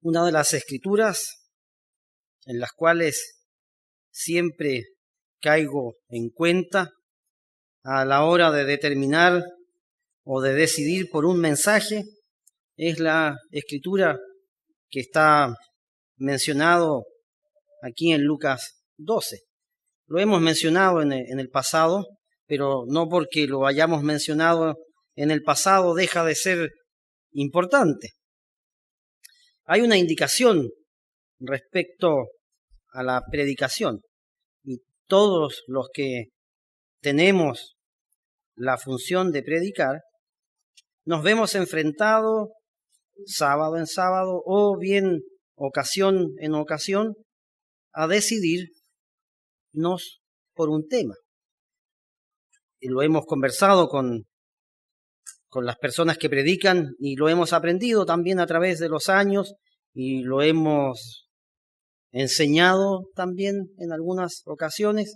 Una de las escrituras en las cuales siempre caigo en cuenta a la hora de determinar o de decidir por un mensaje es la escritura que está mencionado aquí en Lucas 12. Lo hemos mencionado en el pasado, pero no porque lo hayamos mencionado en el pasado deja de ser importante. Hay una indicación respecto a la predicación y todos los que tenemos la función de predicar nos vemos enfrentados sábado en sábado o bien ocasión en ocasión a decidirnos por un tema. Y lo hemos conversado con las personas que predican y lo hemos aprendido también a través de los años y lo hemos enseñado también en algunas ocasiones,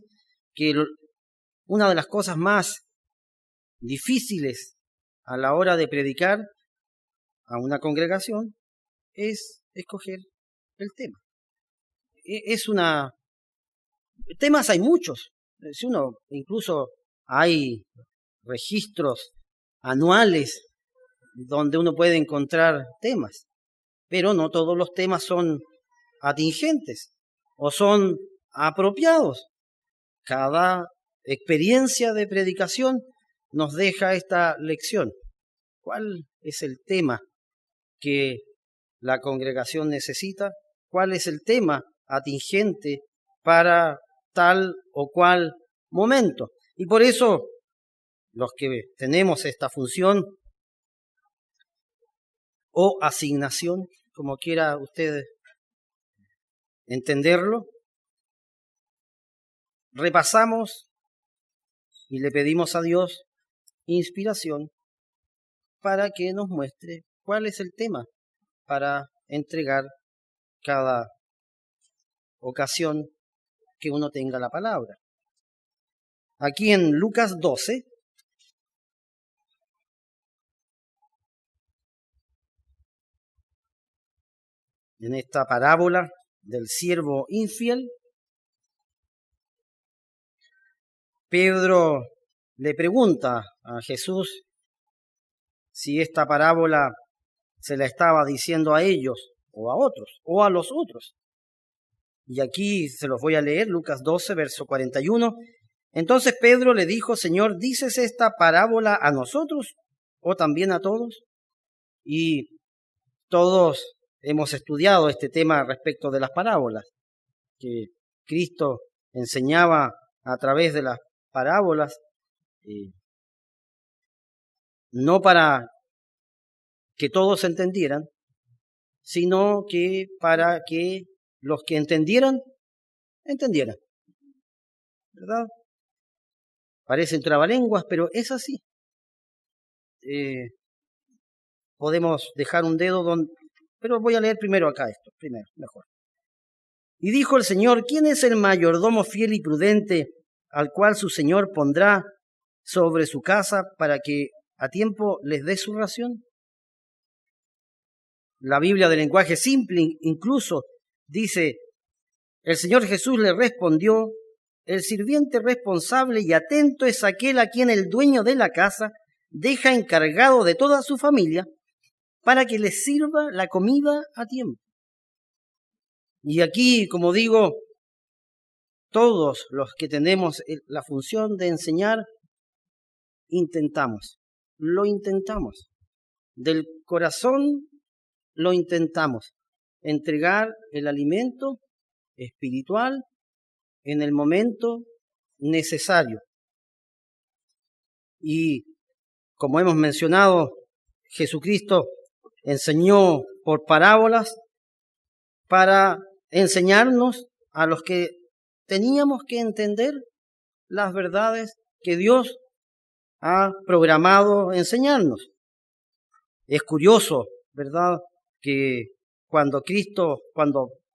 que una de las cosas más difíciles a la hora de predicar a una congregación es escoger el tema. Temas hay muchos. Si uno, incluso hay registros anuales donde uno puede encontrar temas, pero no todos los temas son atingentes o son apropiados. Cada experiencia de predicación nos deja esta lección. ¿Cuál es el tema que la congregación necesita? ¿Cuál es el tema atingente para tal o cual momento? Y por eso los que tenemos esta función o asignación, como quiera usted entenderlo, repasamos y le pedimos a Dios inspiración para que nos muestre cuál es el tema para entregar cada ocasión que uno tenga la palabra. Aquí en Lucas 12, en esta parábola del siervo infiel, Pedro le pregunta a Jesús si esta parábola se la estaba diciendo a ellos o a otros o a los otros. Y aquí se los voy a leer, Lucas 12, verso 41. Entonces Pedro le dijo: Señor, ¿dices esta parábola a nosotros o también a todos? Y todos hemos estudiado este tema respecto de las parábolas, que Cristo enseñaba a través de las parábolas, no para que todos entendieran, sino que para que los que entendieran, ¿verdad? Parecen trabalenguas, pero es así. Podemos dejar un dedo pero voy a leer primero acá esto, mejor. Y dijo el Señor: ¿quién es el mayordomo fiel y prudente al cual su Señor pondrá sobre su casa para que a tiempo les dé su ración? La Biblia de lenguaje simple incluso dice: el Señor Jesús le respondió: el sirviente responsable y atento es aquel a quien el dueño de la casa deja encargado de toda su familia para que les sirva la comida a tiempo. Y aquí, como digo, todos los que tenemos la función de enseñar, lo intentamos. Del corazón lo intentamos. Entregar el alimento espiritual en el momento necesario. Y como hemos mencionado, Jesucristo enseñó por parábolas para enseñarnos a los que teníamos que entender las verdades que Dios ha programado enseñarnos. Es curioso, ¿verdad?, que cuando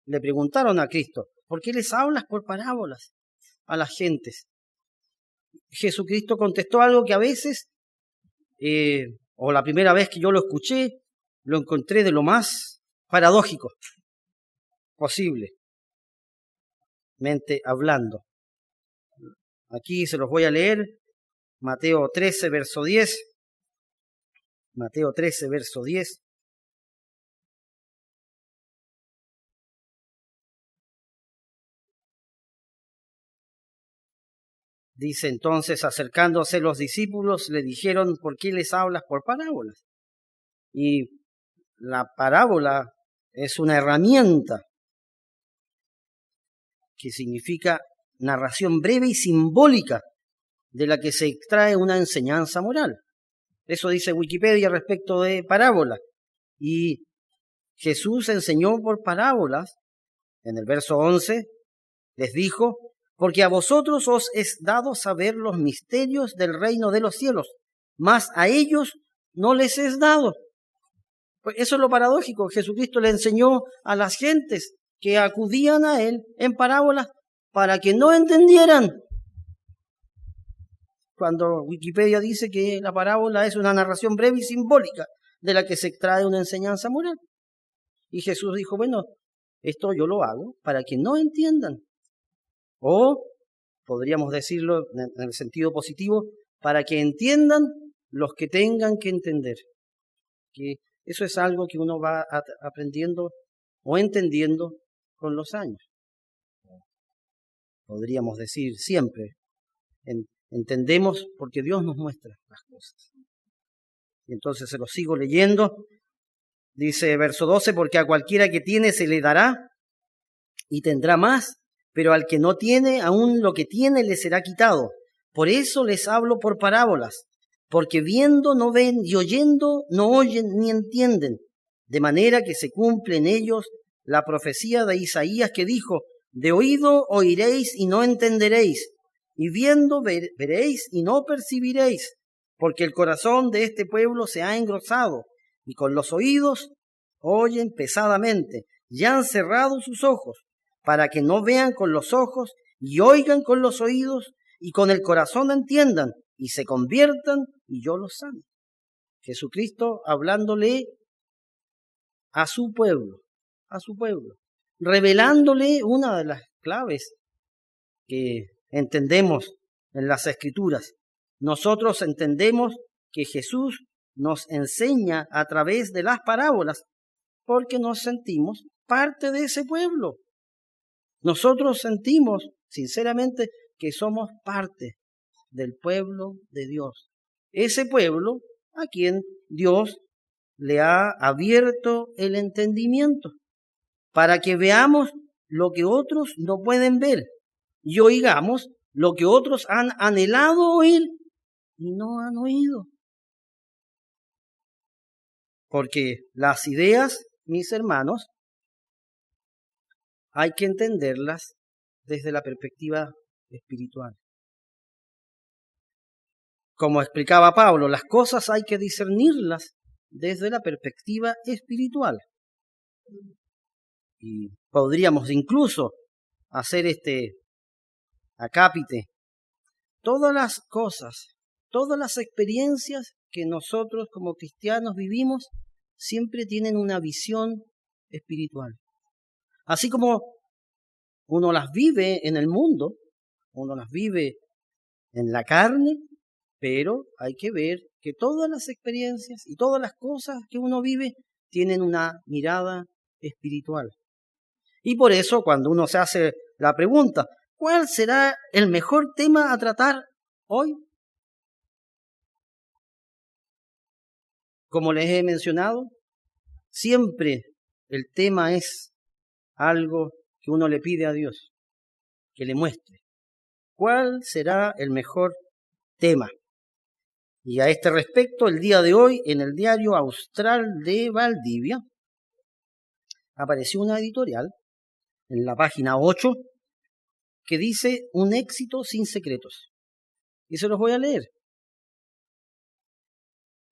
le preguntaron a Cristo: ¿por qué les hablas por parábolas a las gentes? Jesucristo contestó algo que a veces, o la primera vez que yo lo escuché, lo encontré de lo más paradójico, posiblemente hablando. Aquí se los voy a leer, Mateo 13, verso 10. Mateo 13, verso 10. Dice entonces, acercándose los discípulos, le dijeron, ¿por qué les hablas por parábolas? Y la parábola es una herramienta que significa narración breve y simbólica de la que se extrae una enseñanza moral. Eso dice Wikipedia respecto de parábola. Y Jesús enseñó por parábolas, en el verso 11, les dijo, porque a vosotros os es dado saber los misterios del reino de los cielos, mas a ellos no les es dado. Pues eso es lo paradójico. Jesucristo le enseñó a las gentes que acudían a Él en parábolas para que no entendieran. Cuando Wikipedia dice que la parábola es una narración breve y simbólica de la que se extrae una enseñanza moral. Y Jesús dijo, bueno, esto yo lo hago para que no entiendan. O, podríamos decirlo en el sentido positivo, para que entiendan los que tengan que entender. Que eso es algo que uno va aprendiendo o entendiendo con los años. Podríamos decir siempre, entendemos porque Dios nos muestra las cosas. Y entonces se lo sigo leyendo. Dice verso 12, porque a cualquiera que tiene se le dará y tendrá más, pero al que no tiene, aún lo que tiene le será quitado. Por eso les hablo por parábolas, porque viendo no ven y oyendo no oyen ni entienden, de manera que se cumple en ellos la profecía de Isaías que dijo, de oído oiréis y no entenderéis, y viendo veréis y no percibiréis, porque el corazón de este pueblo se ha engrosado, y con los oídos oyen pesadamente, y han cerrado sus ojos, para que no vean con los ojos, y oigan con los oídos, y con el corazón entiendan, y se conviertan, y yo los sane. Jesucristo hablándole a su pueblo, revelándole una de las claves que entendemos en las Escrituras. Nosotros entendemos que Jesús nos enseña a través de las parábolas porque nos sentimos parte de ese pueblo. Nosotros sentimos, sinceramente, que somos parte del pueblo de Dios. Ese pueblo a quien Dios le ha abierto el entendimiento para que veamos lo que otros no pueden ver y oigamos lo que otros han anhelado oír y no han oído. Porque las ideas, mis hermanos, hay que entenderlas desde la perspectiva espiritual. Como explicaba Pablo, las cosas hay que discernirlas desde la perspectiva espiritual. Y podríamos incluso hacer acápite. Todas las cosas, todas las experiencias que nosotros como cristianos vivimos, siempre tienen una visión espiritual. Así como uno las vive en el mundo, uno las vive en la carne, pero hay que ver que todas las experiencias y todas las cosas que uno vive tienen una mirada espiritual. Y por eso cuando uno se hace la pregunta, ¿cuál será el mejor tema a tratar hoy? Como les he mencionado, siempre el tema es algo que uno le pide a Dios, que le muestre. ¿Cuál será el mejor tema? Y a este respecto, el día de hoy, en el Diario Austral de Valdivia, apareció una editorial en la página 8 que dice un éxito sin secretos. Y se los voy a leer.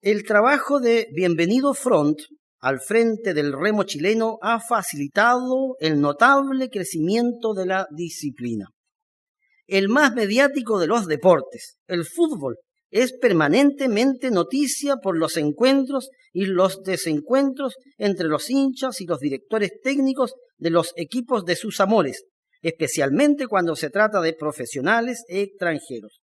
El trabajo de Bienvenido Front al frente del remo chileno ha facilitado el notable crecimiento de la disciplina. El más mediático de los deportes, el fútbol, es permanentemente noticia por los encuentros y los desencuentros entre los hinchas y los directores técnicos de los equipos de sus amores, especialmente cuando se trata de profesionales extranjeros.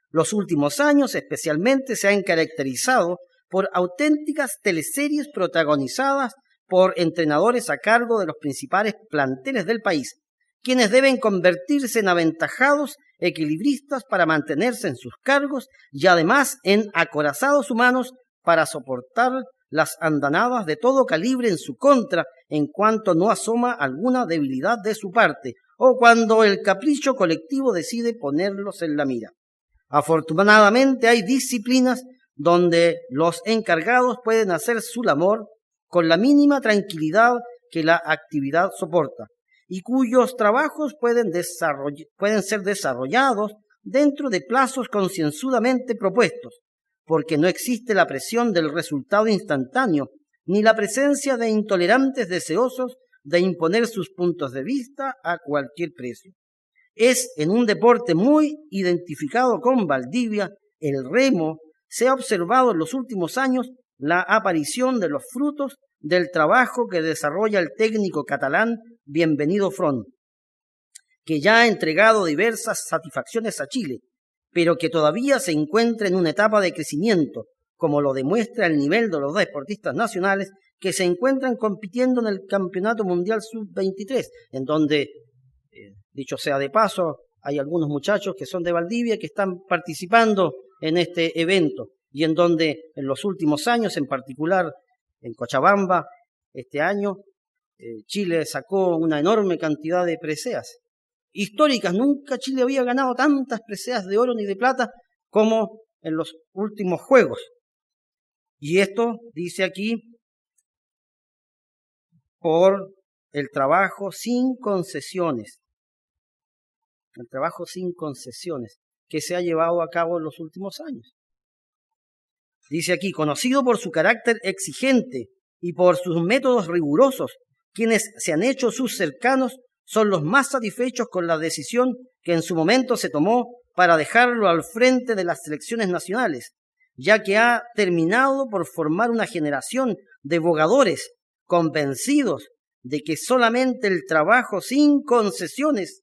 Los últimos años especialmente se han caracterizado por auténticas teleseries protagonizadas por entrenadores a cargo de los principales planteles del país, quienes deben convertirse en aventajados equilibristas para mantenerse en sus cargos y además en acorazados humanos para soportar las andanadas de todo calibre en su contra en cuanto no asoma alguna debilidad de su parte o cuando el capricho colectivo decide ponerlos en la mira. Afortunadamente hay disciplinas donde los encargados pueden hacer su labor con la mínima tranquilidad que la actividad soporta y cuyos trabajos pueden ser desarrollados dentro de plazos concienzudamente propuestos, porque no existe la presión del resultado instantáneo, ni la presencia de intolerantes deseosos de imponer sus puntos de vista a cualquier precio. Es en un deporte muy identificado con Valdivia, el remo, se ha observado en los últimos años la aparición de los frutos del trabajo que desarrolla el técnico catalán Bienvenido Front, que ya ha entregado diversas satisfacciones a Chile, pero que todavía se encuentra en una etapa de crecimiento, como lo demuestra el nivel de los deportistas nacionales que se encuentran compitiendo en el Campeonato Mundial Sub-23, en donde, dicho sea de paso, hay algunos muchachos que son de Valdivia que están participando en este evento, y en donde en los últimos años, en particular en Cochabamba, este año, Chile sacó una enorme cantidad de preseas históricas. Nunca Chile había ganado tantas preseas de oro ni de plata como en los últimos Juegos. Y esto, dice aquí, por el trabajo sin concesiones. El trabajo sin concesiones que se ha llevado a cabo en los últimos años. Dice aquí, conocido por su carácter exigente y por sus métodos rigurosos, quienes se han hecho sus cercanos son los más satisfechos con la decisión que en su momento se tomó para dejarlo al frente de las selecciones nacionales, ya que ha terminado por formar una generación de bogadores convencidos de que solamente el trabajo sin concesiones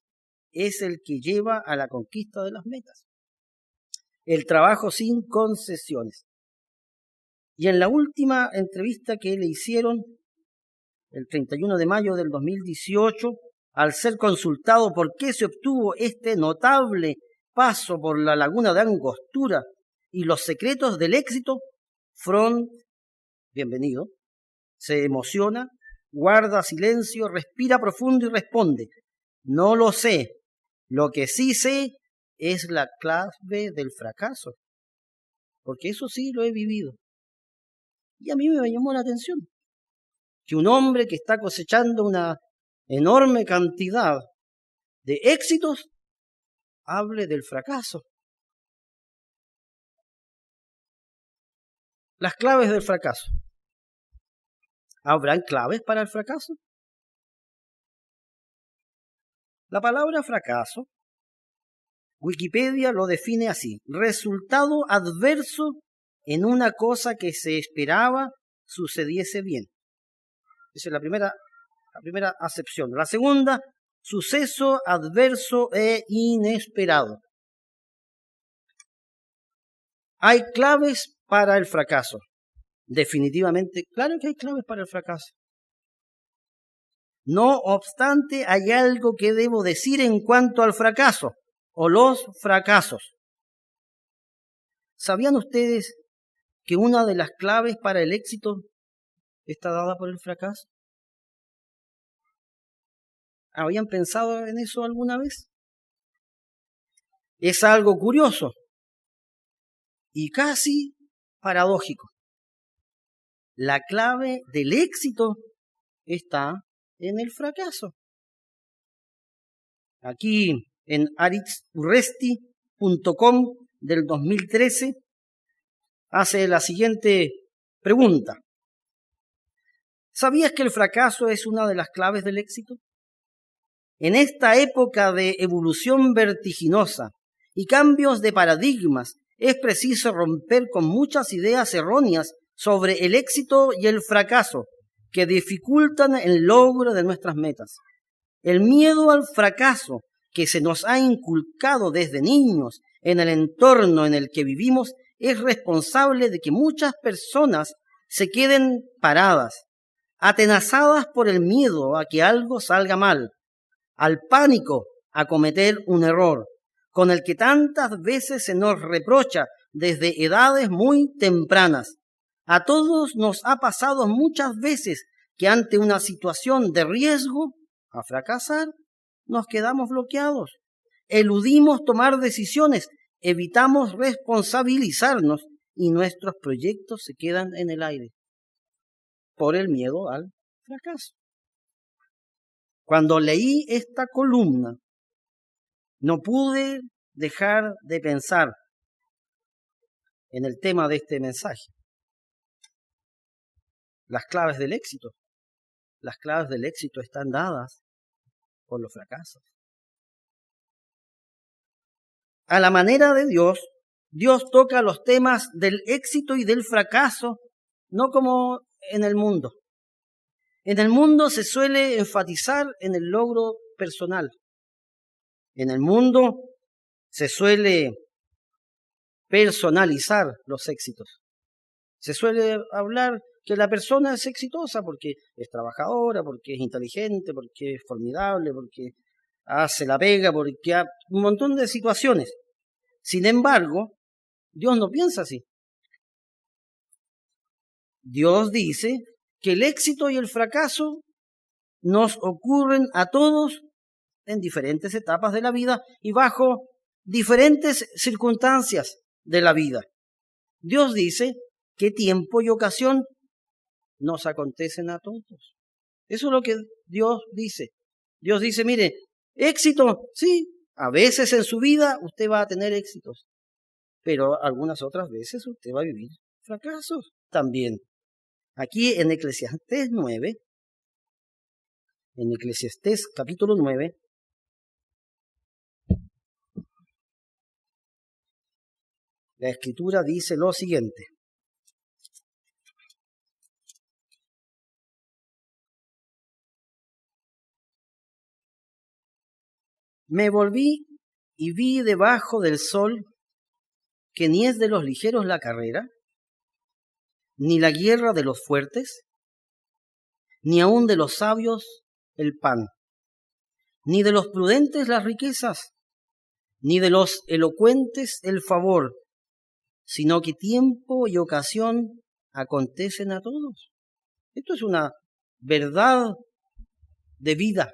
es el que lleva a la conquista de las metas. El trabajo sin concesiones. Y en la última entrevista que le hicieron, el 31 de mayo del 2018, al ser consultado por qué se obtuvo este notable paso por la laguna de Angostura y los secretos del éxito, Front, bienvenido, se emociona, guarda silencio, respira profundo y responde: no lo sé, lo que sí sé es la clave del fracaso, porque eso sí lo he vivido. Y a mí me llamó la atención que un hombre que está cosechando una enorme cantidad de éxitos hable del fracaso. Las claves del fracaso. ¿Habrán claves para el fracaso? La palabra fracaso, Wikipedia lo define así: resultado adverso en una cosa que se esperaba sucediese bien. Esa es la primera acepción. La segunda, suceso adverso e inesperado. ¿Hay claves para el fracaso? Definitivamente, claro que hay claves para el fracaso. No obstante, hay algo que debo decir en cuanto al fracaso o los fracasos. ¿Sabían ustedes que una de las claves para el éxito está dada por el fracaso? ¿Habían pensado en eso alguna vez? Es algo curioso y casi paradójico. La clave del éxito está en el fracaso. Aquí en aritz-urresti.com del 2013 hace la siguiente pregunta: ¿sabías que el fracaso es una de las claves del éxito? En esta época de evolución vertiginosa y cambios de paradigmas, es preciso romper con muchas ideas erróneas sobre el éxito y el fracaso que dificultan el logro de nuestras metas. El miedo al fracaso que se nos ha inculcado desde niños en el entorno en el que vivimos es responsable de que muchas personas se queden paradas, atenazadas por el miedo a que algo salga mal, al pánico a cometer un error, con el que tantas veces se nos reprocha desde edades muy tempranas. A todos nos ha pasado muchas veces que ante una situación de riesgo a fracasar, nos quedamos bloqueados, eludimos tomar decisiones, evitamos responsabilizarnos y nuestros proyectos se quedan en el aire por el miedo al fracaso. Cuando leí esta columna, no pude dejar de pensar en el tema de este mensaje. Las claves del éxito. Las claves del éxito están dadas por los fracasos. A la manera de Dios, Dios toca los temas del éxito y del fracaso, no como en el mundo. En el mundo se suele enfatizar en el logro personal. En el mundo se suele personalizar los éxitos. Se suele hablar que la persona es exitosa porque es trabajadora, porque es inteligente, porque es formidable, porque hace la pega, porque hay un montón de situaciones. Sin embargo, Dios no piensa así. Dios dice que el éxito y el fracaso nos ocurren a todos en diferentes etapas de la vida y bajo diferentes circunstancias de la vida. Dios dice que tiempo y ocasión nos acontecen a todos. Eso es lo que Dios dice. Dios dice, mire, éxito, sí, a veces en su vida usted va a tener éxitos, pero algunas otras veces usted va a vivir fracasos también. Aquí en Eclesiastés 9, en Eclesiastés capítulo 9, la Escritura dice lo siguiente. Me volví y vi debajo del sol que ni es de los ligeros la carrera, ni la guerra de los fuertes, ni aun de los sabios el pan, ni de los prudentes las riquezas, ni de los elocuentes el favor, sino que tiempo y ocasión acontecen a todos. Esto es una verdad de vida,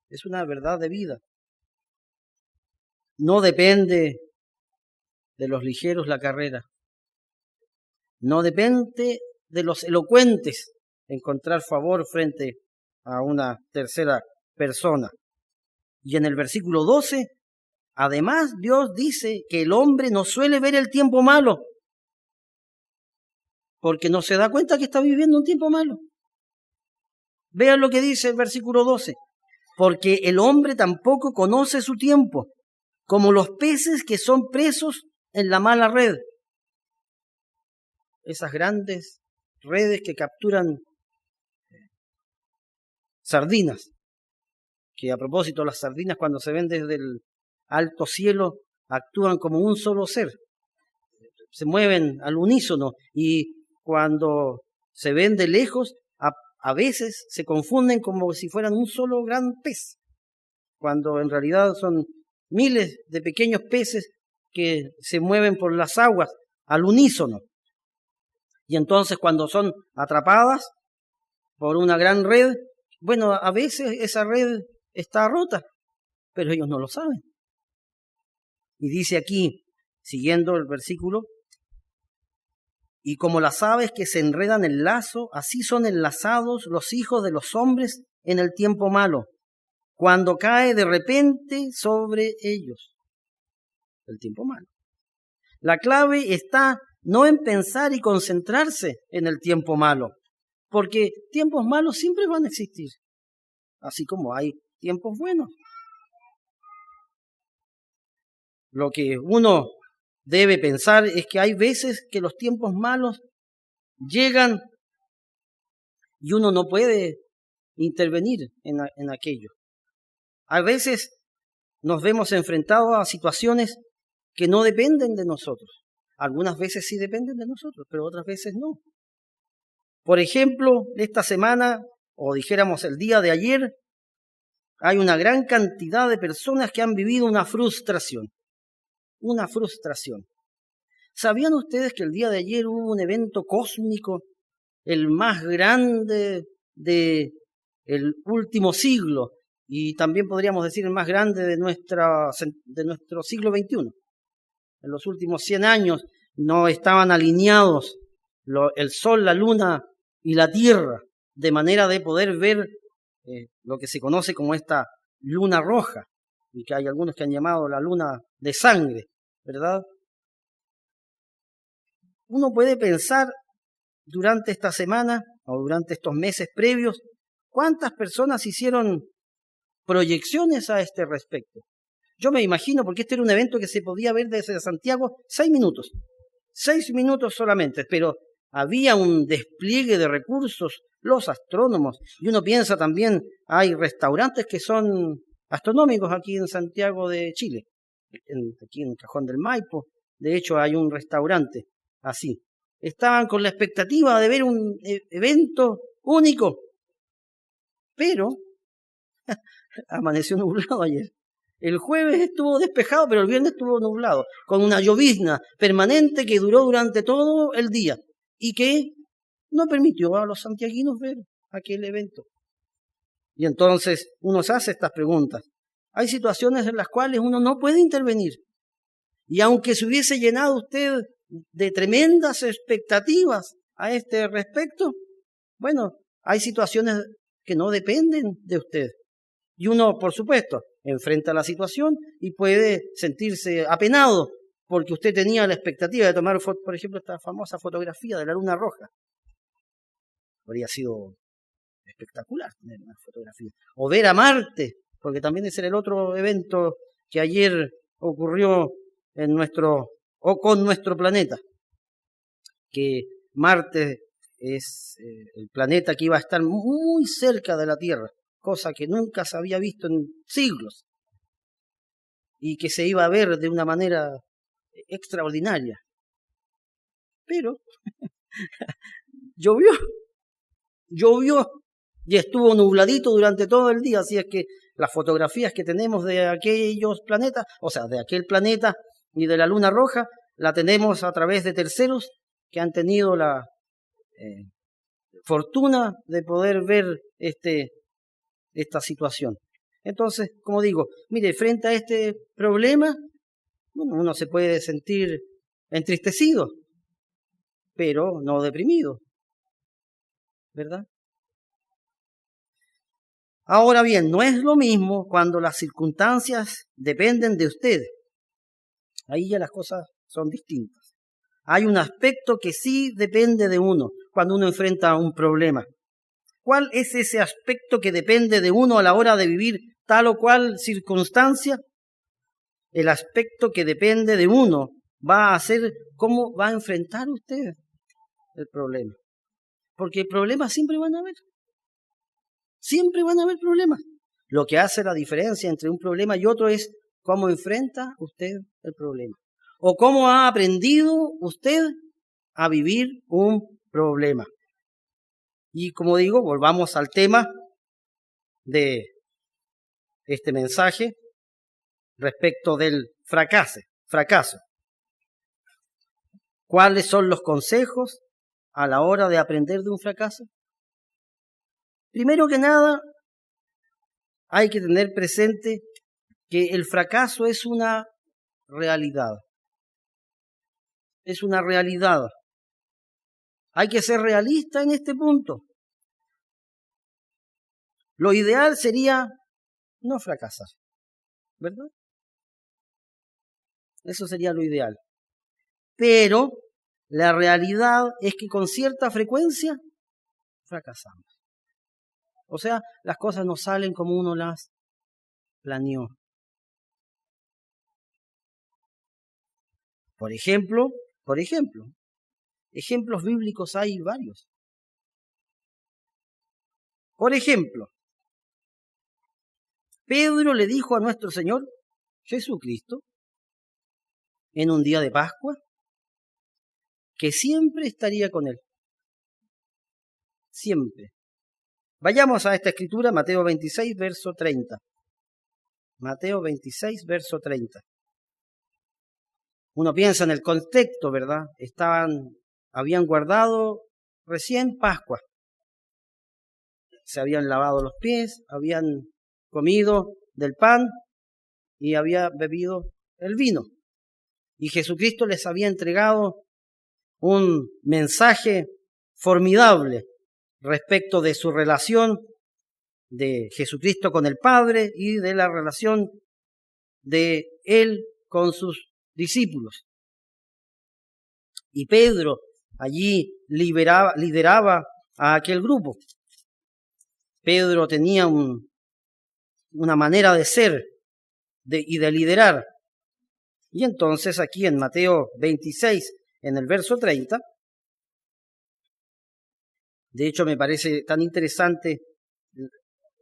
es una verdad de vida. No depende de los ligeros la carrera, no depende de los elocuentes encontrar favor frente a una tercera persona. Y en el versículo 12, además Dios dice que el hombre no suele ver el tiempo malo, porque no se da cuenta que está viviendo un tiempo malo. Vean lo que dice el versículo 12, porque el hombre tampoco conoce su tiempo, como los peces que son presos en la mala red. Esas grandes redes que capturan sardinas, que a propósito las sardinas cuando se ven desde el alto cielo actúan como un solo ser, se mueven al unísono y cuando se ven de lejos a veces se confunden como si fueran un solo gran pez, cuando en realidad son miles de pequeños peces que se mueven por las aguas al unísono. Y entonces cuando son atrapadas por una gran red, bueno, a veces esa red está rota, pero ellos no lo saben. Y dice aquí, siguiendo el versículo, y como las aves que se enredan en lazo, así son enlazados los hijos de los hombres en el tiempo malo, cuando cae de repente sobre ellos el tiempo malo. La clave está no en pensar y concentrarse en el tiempo malo, porque tiempos malos siempre van a existir, así como hay tiempos buenos. Lo que uno debe pensar es que hay veces que los tiempos malos llegan y uno no puede intervenir en aquello. A veces nos vemos enfrentados a situaciones que no dependen de nosotros. Algunas veces sí dependen de nosotros, pero otras veces no. Por ejemplo, esta semana, o dijéramos el día de ayer, hay una gran cantidad de personas que han vivido una frustración. Una frustración. ¿Sabían ustedes que el día de ayer hubo un evento cósmico, el más grande del último siglo? Y también podríamos decir el más grande de nuestro siglo XXI. En los últimos 100 años no estaban alineados el Sol, la Luna y la Tierra, de manera de poder ver lo que se conoce como esta luna roja, y que hay algunos que han llamado la luna de sangre, ¿verdad? Uno puede pensar durante esta semana o durante estos meses previos, ¿cuántas personas hicieron proyecciones a este respecto? Yo me imagino, porque este era un evento que se podía ver desde Santiago 6 minutos. 6 minutos solamente, pero había un despliegue de recursos, los astrónomos, y uno piensa también, hay restaurantes que son astronómicos aquí en Santiago de Chile, aquí en Cajón del Maipo, de hecho hay un restaurante así. Estaban con la expectativa de ver un evento único, pero amaneció nublado ayer. El jueves estuvo despejado, pero el viernes estuvo nublado, con una llovizna permanente que duró durante todo el día y que no permitió a los santiaguinos ver aquel evento. Y entonces uno se hace estas preguntas. Hay situaciones en las cuales uno no puede intervenir. Y aunque se hubiese llenado usted de tremendas expectativas a este respecto, bueno, hay situaciones que no dependen de usted. Y uno, por supuesto, enfrenta la situación y puede sentirse apenado porque usted tenía la expectativa de tomar, por ejemplo, esta famosa fotografía de la luna roja. Habría sido espectacular tener una fotografía. O ver a Marte, porque también ese era el otro evento que ayer ocurrió con nuestro planeta. Que Marte es el planeta que iba a estar muy cerca de la Tierra, cosa que nunca se había visto en siglos, y que se iba a ver de una manera extraordinaria. Pero llovió y estuvo nubladito durante todo el día, así es que las fotografías que tenemos de aquellos planetas, o sea, de aquel planeta y de la luna roja, la tenemos a través de terceros que han tenido la fortuna de poder ver esta situación. Entonces, como digo, mire, frente a este problema, bueno, uno se puede sentir entristecido, pero no deprimido, ¿verdad? Ahora bien, no es lo mismo cuando las circunstancias dependen de usted. Ahí ya las cosas son distintas. Hay un aspecto que sí depende de uno cuando uno enfrenta un problema. ¿Cuál es ese aspecto que depende de uno a la hora de vivir tal o cual circunstancia? El aspecto que depende de uno va a ser cómo va a enfrentar usted el problema. Porque problemas siempre van a haber. Siempre van a haber problemas. Lo que hace la diferencia entre un problema y otro es cómo enfrenta usted el problema. O cómo ha aprendido usted a vivir un problema. Y como digo, volvamos al tema de este mensaje respecto del fracaso. ¿Cuáles son los consejos a la hora de aprender de un fracaso? Primero que nada, hay que tener presente que el fracaso es una realidad. Es una realidad. Hay que ser realista en este punto. Lo ideal sería no fracasar, ¿verdad? Eso sería lo ideal. Pero la realidad es que con cierta frecuencia fracasamos. O sea, las cosas no salen como uno las planeó. Por ejemplo, ejemplos bíblicos hay varios. Por ejemplo, Pedro le dijo a nuestro Señor Jesucristo en un día de Pascua que siempre estaría con él. Siempre. Vayamos a esta escritura, Mateo 26, verso 30. Mateo 26, verso 30. Uno piensa en el contexto, ¿verdad? Habían guardado recién Pascua. Se habían lavado los pies, habían comido del pan y había bebido el vino. Y Jesucristo les había entregado un mensaje formidable respecto de su relación de Jesucristo con el Padre y de la relación de Él con sus discípulos. Y Pedro allí lideraba a aquel grupo. Pedro tenía una manera de ser y de liderar. Y entonces aquí en Mateo 26, en el verso 30, de hecho me parece tan interesante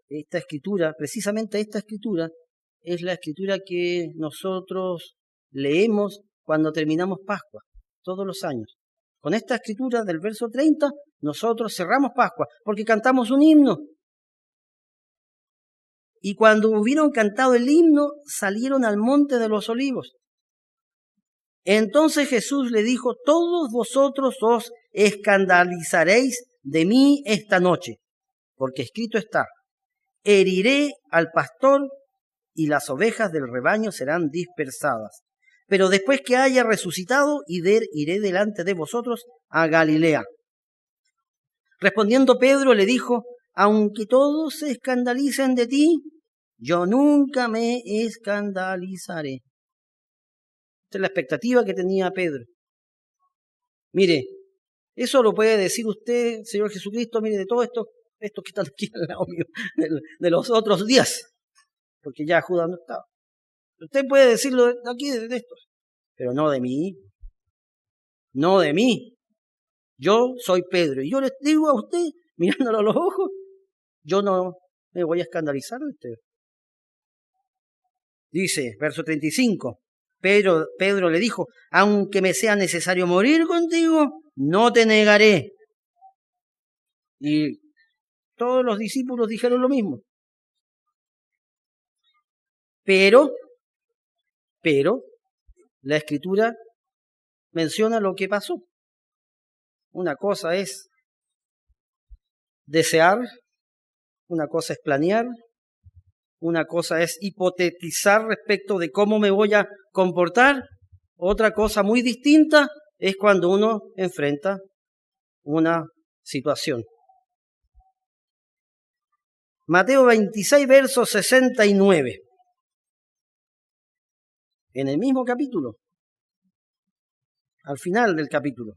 esta escritura, precisamente esta escritura es la escritura que nosotros leemos cuando terminamos Pascua, todos los años. Con esta escritura del verso 30, nosotros cerramos Pascua, porque cantamos un himno. Y cuando hubieron cantado el himno, salieron al monte de los olivos. Entonces Jesús le dijo: todos vosotros os escandalizaréis de mí esta noche, porque escrito está: heriré al pastor y las ovejas del rebaño serán dispersadas. Pero después que haya resucitado, iré delante de vosotros a Galilea. Respondiendo Pedro le dijo: aunque todos se escandalicen de ti, yo nunca me escandalizaré. Esta es la expectativa que tenía Pedro. Mire, eso lo puede decir usted, Señor Jesucristo, mire, de todos estos que están aquí al lado mío, de los otros 10, porque ya Judas no estaba. Usted puede decirlo de aquí, de estos, pero no de mí. No de mí. Yo soy Pedro, y yo les digo a usted, mirándolo a los ojos, yo no me voy a escandalizar de usted. Dice, verso 35, Pedro le dijo: aunque me sea necesario morir contigo, no te negaré. Y todos los discípulos dijeron lo mismo. Pero, la Escritura menciona lo que pasó. Una cosa es desear, una cosa es planear, una cosa es hipotetizar respecto de cómo me voy a comportar. Otra cosa muy distinta es cuando uno enfrenta una situación. Mateo 26, verso 69. En el mismo capítulo, al final del capítulo.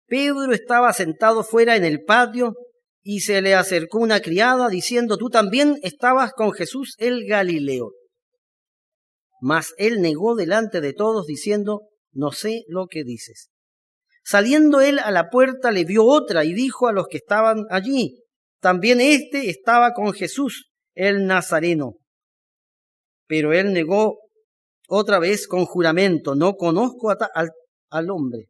Pedro estaba sentado fuera en el patio y se le acercó una criada diciendo: tú también estabas con Jesús el Galileo. Mas él negó delante de todos diciendo: no sé lo que dices. Saliendo él a la puerta le vio otra y dijo a los que estaban allí: también éste estaba con Jesús el Nazareno. Pero él negó otra vez con juramento: no conozco al hombre.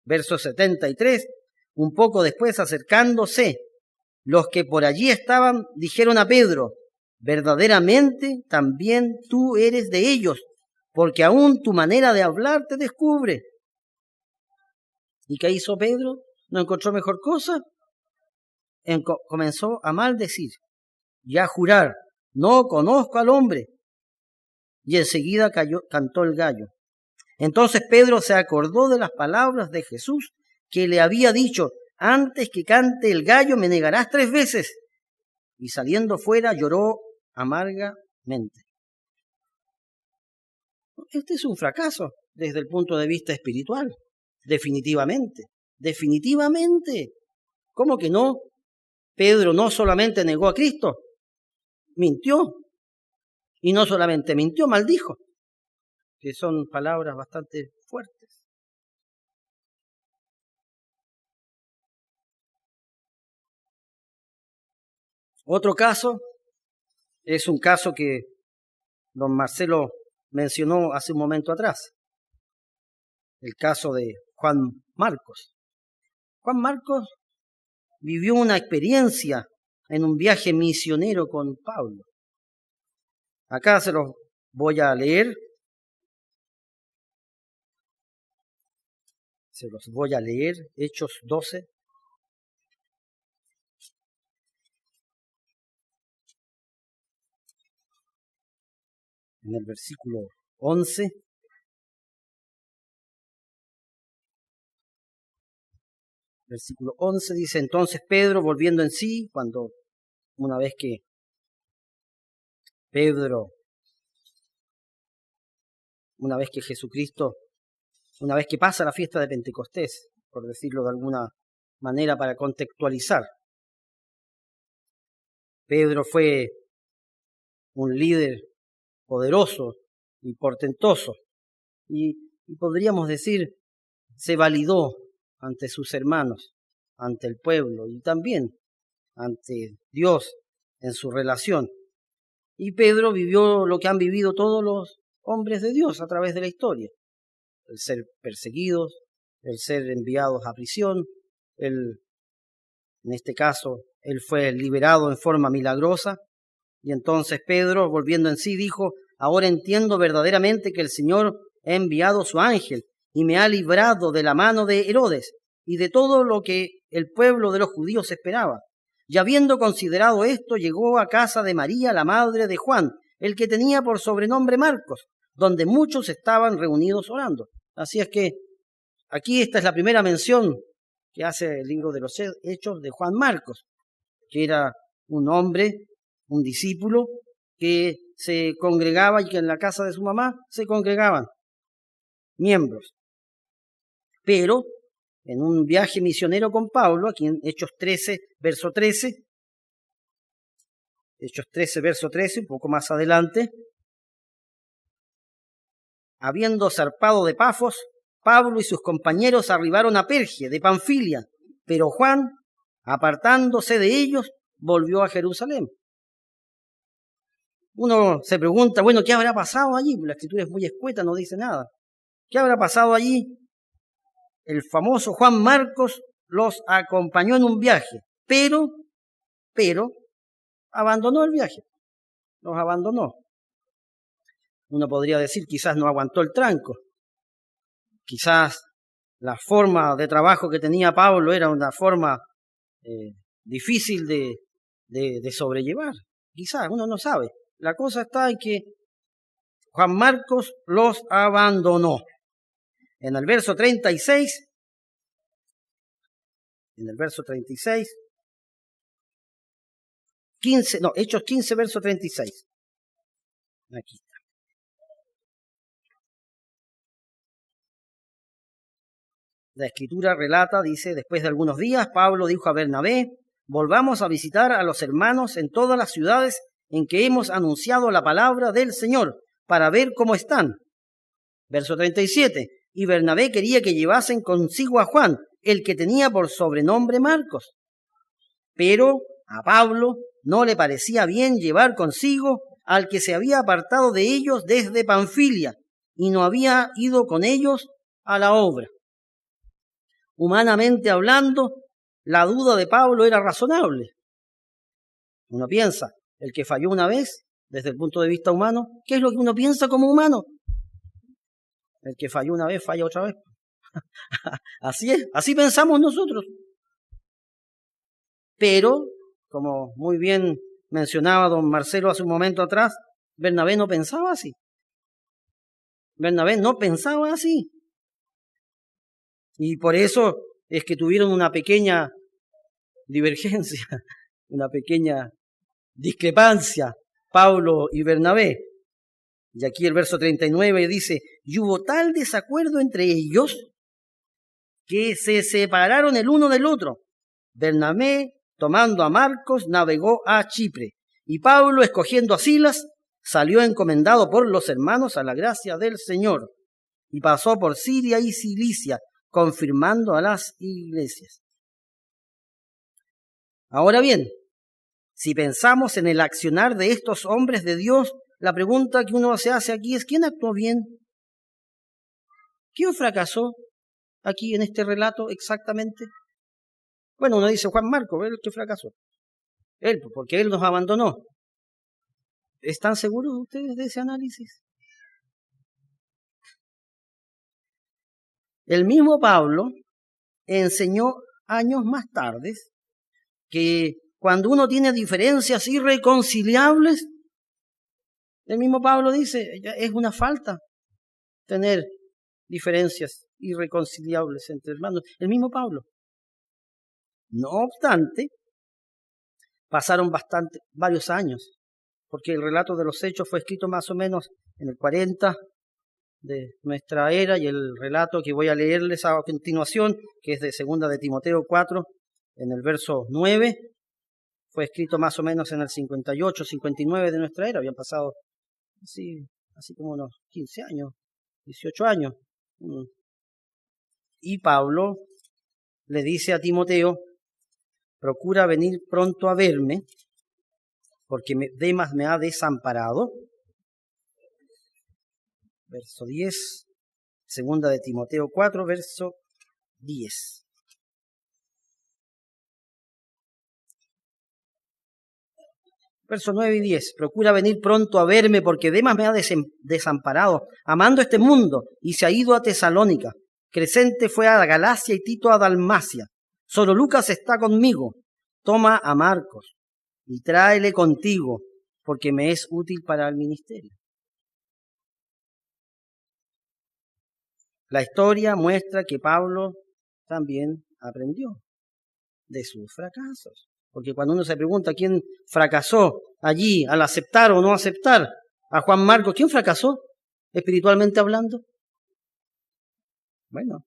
Verso 73, un poco después, acercándose, los que por allí estaban dijeron a Pedro: verdaderamente también tú eres de ellos, porque aún tu manera de hablar te descubre. ¿Y qué hizo Pedro? ¿No encontró mejor cosa? Comenzó a maldecir y a jurar: no conozco al hombre. Y enseguida cantó el gallo. Entonces Pedro se acordó de las palabras de Jesús que le había dicho: antes que cante el gallo me negarás 3 veces. Y saliendo fuera lloró amargamente. Este es un fracaso desde el punto de vista espiritual. Definitivamente. ¿Cómo que no? Pedro no solamente negó a Cristo, mintió. Y no solamente mintió, maldijo. que son palabras bastante fuertes. Otro caso es un caso que don Marcelo mencionó hace un momento atrás, el caso de Juan Marcos. Juan Marcos vivió una experiencia en un viaje misionero con Pablo. Acá se los voy a leer. Hechos 12. En el versículo 11. Versículo 11 dice: entonces Pedro, volviendo en sí, una vez que Jesucristo, una vez que pasa la fiesta de Pentecostés, por decirlo de alguna manera para contextualizar, Pedro fue un líder poderoso y portentoso, y podríamos decir, se validó ante sus hermanos, ante el pueblo y también ante Dios en su relación. Y Pedro vivió lo que han vivido todos los hombres de Dios a través de la historia: el ser perseguidos, el ser enviados a prisión, en este caso, él fue liberado en forma milagrosa. Y entonces Pedro, volviendo en sí, dijo: ahora entiendo verdaderamente que el Señor ha enviado su ángel y me ha librado de la mano de Herodes y de todo lo que el pueblo de los judíos esperaba. Y habiendo considerado esto, llegó a casa de María, la madre de Juan, el que tenía por sobrenombre Marcos, donde muchos estaban reunidos orando. Así es que aquí esta es la primera mención que hace el libro de los Hechos de Juan Marcos, que era un hombre, un discípulo, que se congregaba y que en la casa de su mamá se congregaban miembros. Pero en un viaje misionero con Pablo, aquí en Hechos 13, verso 13, un poco más adelante, habiendo zarpado de Pafos, Pablo y sus compañeros arribaron a Perge de Panfilia, pero Juan, apartándose de ellos, volvió a Jerusalén. Uno se pregunta, bueno, ¿qué habrá pasado allí? La escritura es muy escueta, no dice nada. ¿Qué habrá pasado allí? El famoso Juan Marcos los acompañó en un viaje, pero abandonó el viaje, los abandonó. Uno podría decir, quizás no aguantó el tranco, quizás la forma de trabajo que tenía Pablo era una forma difícil de sobrellevar, quizás, uno no sabe. La cosa está en que Juan Marcos los abandonó. En el verso 36, Hechos 15, verso 36. Aquí está. La escritura relata, dice: después de algunos días, Pablo dijo a Bernabé: volvamos a visitar a los hermanos en todas las ciudades en que hemos anunciado la palabra del Señor, para ver cómo están. Verso 37. Y Bernabé quería que llevasen consigo a Juan, el que tenía por sobrenombre Marcos. Pero a Pablo no le parecía bien llevar consigo al que se había apartado de ellos desde Panfilia y no había ido con ellos a la obra. Humanamente hablando, la duda de Pablo era razonable. Uno piensa, el que falló una vez, desde el punto de vista humano, ¿qué es lo que uno piensa como humano? El que falló una vez, falla otra vez. Así es, así pensamos nosotros. Pero, como muy bien mencionaba don Marcelo hace un momento atrás, Bernabé no pensaba así. Bernabé no pensaba así. Y por eso es que tuvieron una pequeña divergencia, una pequeña discrepancia, Pablo y Bernabé. Y aquí el verso 39 dice: y hubo tal desacuerdo entre ellos que se separaron el uno del otro. Bernabé, tomando a Marcos, navegó a Chipre, y Pablo, escogiendo a Silas, salió encomendado por los hermanos a la gracia del Señor y pasó por Siria y Cilicia, confirmando a las iglesias. Ahora bien, si pensamos en el accionar de estos hombres de Dios, la pregunta que uno se hace aquí es: ¿quién actuó bien? ¿Quién fracasó aquí en este relato exactamente? Bueno, uno dice Juan Marcos, él que fracasó. Él, porque él nos abandonó. ¿Están seguros ustedes de ese análisis? El mismo Pablo enseñó años más tarde que cuando uno tiene diferencias irreconciliables, el mismo Pablo dice, es una falta tener diferencias irreconciliables entre hermanos. El mismo Pablo. No obstante, pasaron varios años, porque el relato de los Hechos fue escrito más o menos en el 40 de nuestra era, y el relato que voy a leerles a continuación, que es de 2 de Timoteo 4, en el verso 9, fue escrito más o menos en el 58, 59 de nuestra era. Habían pasado así como unos 15 años, 18 años. Y Pablo le dice a Timoteo: procura venir pronto a verme, porque Demas me ha desamparado. Verso 10, 2 de Timoteo 4, verso 10. Verso 9 y 10. Procura venir pronto a verme, porque Demas me ha desamparado, amando este mundo, y se ha ido a Tesalónica. Crescente fue a Galacia y Tito a Dalmacia. Solo Lucas está conmigo. Toma a Marcos y tráele contigo, porque me es útil para el ministerio. La historia muestra que Pablo también aprendió de sus fracasos. Porque cuando uno se pregunta quién fracasó allí al aceptar o no aceptar a Juan Marcos, ¿quién fracasó espiritualmente hablando? Bueno,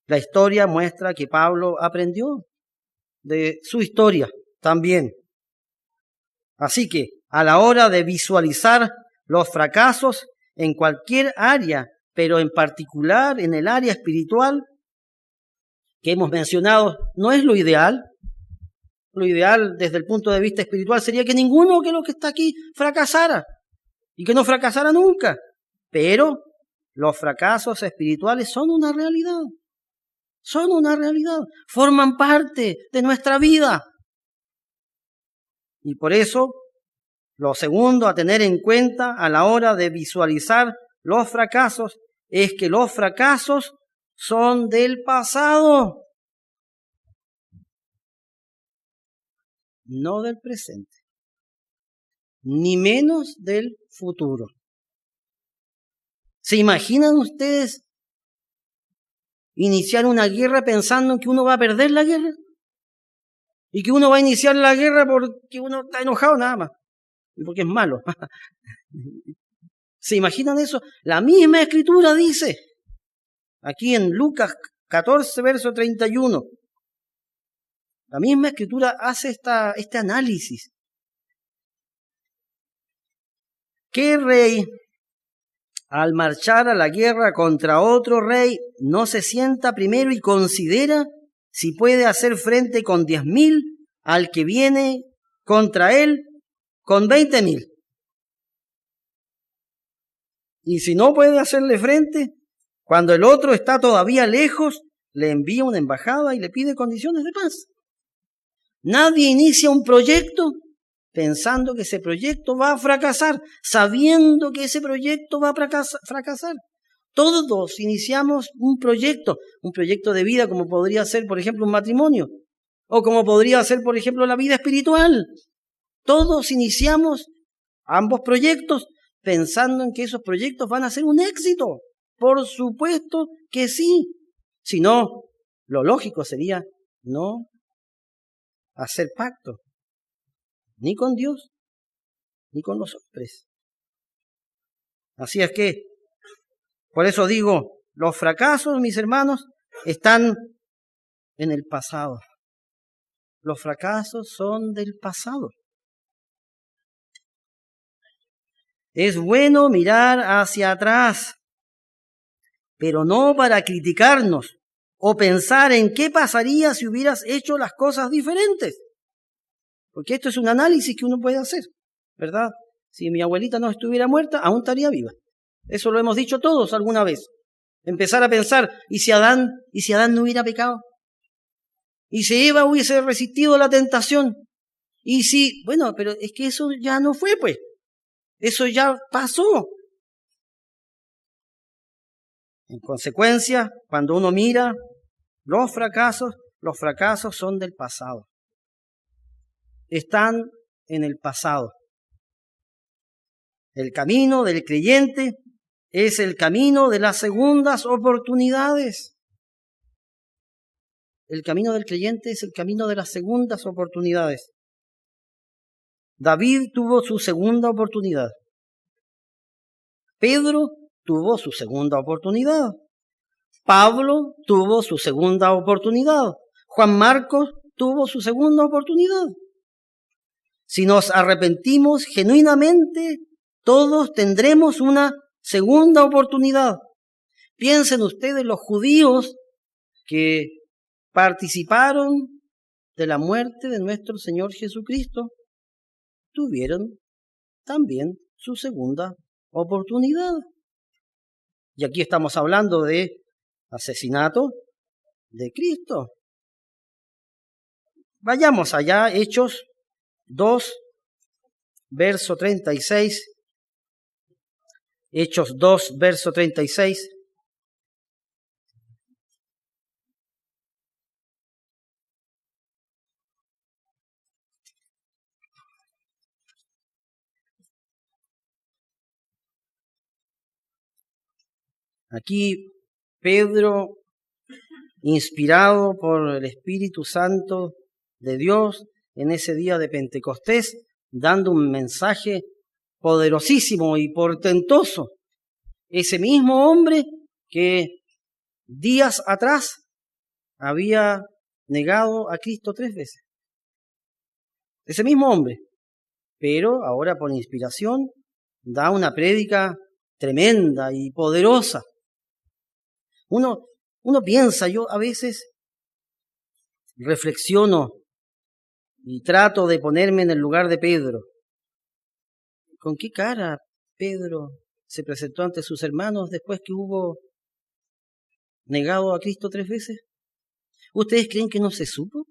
la historia muestra que Pablo aprendió de su historia también. Así que a la hora de visualizar los fracasos en cualquier área, pero en particular en el área espiritual que hemos mencionado, no es lo ideal. Lo ideal desde el punto de vista espiritual sería que ninguno de los que está aquí fracasara y que no fracasara nunca. Pero los fracasos espirituales son una realidad. Son una realidad. Forman parte de nuestra vida. Y por eso, lo segundo a tener en cuenta a la hora de visualizar los fracasos es que los fracasos son del pasado, no del presente, ni menos del futuro. ¿Se imaginan ustedes iniciar una guerra pensando que uno va a perder la guerra? Y que uno va a iniciar la guerra porque uno está enojado nada más, y porque es malo. ¿Se imaginan eso? La misma Escritura dice, aquí en Lucas 14, verso 31, la misma Escritura hace este análisis. ¿Qué rey, al marchar a la guerra contra otro rey, no se sienta primero y considera si puede hacer frente con 10.000 al que viene contra él con 20.000? Y si no puede hacerle frente, cuando el otro está todavía lejos, le envía una embajada y le pide condiciones de paz. Nadie inicia un proyecto pensando que ese proyecto va a fracasar, sabiendo que ese proyecto va a fracasar. Todos iniciamos un proyecto de vida, como podría ser, por ejemplo, un matrimonio, o como podría ser, por ejemplo, la vida espiritual. Todos iniciamos ambos proyectos pensando en que esos proyectos van a ser un éxito. Por supuesto que sí. Si no, lo lógico sería no hacer pacto, ni con Dios, ni con los hombres. Así es que, por eso digo, los fracasos, mis hermanos, están en el pasado. Los fracasos son del pasado. Es bueno mirar hacia atrás, pero no para criticarnos o pensar en qué pasaría si hubieras hecho las cosas diferentes. Porque esto es un análisis que uno puede hacer, ¿verdad? Si mi abuelita no estuviera muerta, aún estaría viva. Eso lo hemos dicho todos alguna vez. Empezar a pensar, ¿y si Adán no hubiera pecado? ¿Y si Eva hubiese resistido la tentación? Y si, bueno, pero es que eso ya no fue, pues. Eso ya pasó. En consecuencia, cuando uno mira los fracasos son del pasado. Están en el pasado. El camino del creyente es el camino de las segundas oportunidades. El camino del creyente es el camino de las segundas oportunidades. David tuvo su segunda oportunidad. Pedro tuvo su segunda oportunidad. Pablo tuvo su segunda oportunidad. Juan Marcos tuvo su segunda oportunidad. Si nos arrepentimos genuinamente, todos tendremos una segunda oportunidad. Piensen ustedes los judíos que participaron de la muerte de nuestro Señor Jesucristo, tuvieron también su segunda oportunidad. Y aquí estamos hablando de asesinato de Cristo. Vayamos allá, Hechos 2, verso 36. Hechos 2, verso 36. Aquí Pedro, inspirado por el Espíritu Santo de Dios en ese día de Pentecostés, dando un mensaje poderosísimo y portentoso. Ese mismo hombre que días atrás había negado a Cristo 3 veces. Ese mismo hombre, pero ahora por inspiración da una prédica tremenda y poderosa. Uno piensa, yo a veces reflexiono y trato de ponerme en el lugar de Pedro. ¿Con qué cara Pedro se presentó ante sus hermanos después que hubo negado a Cristo 3 veces? ¿Ustedes creen que no se supo?